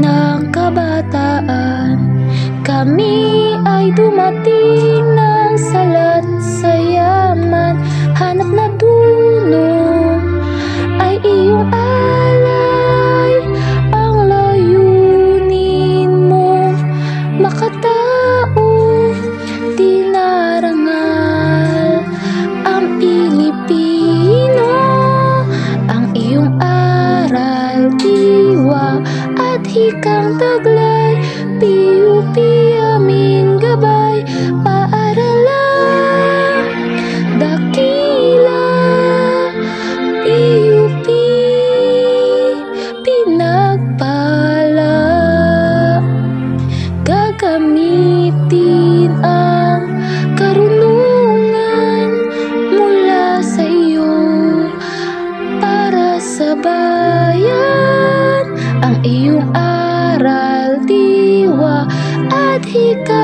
ng kabataan. Kami ay dumating ng salat sa yaman. Hanap na dulo ay iyong alay. Ang layunin mo makatao, di narangal ang Pilipino. Ang iyong aral, diwa at hikang taglay, PUP aming gabay. Paaralan dakila, PUP pinagpala. Gagamitin ang karunungan mula sa iyo para sa bayan. Ang iyong aral, diwa at hika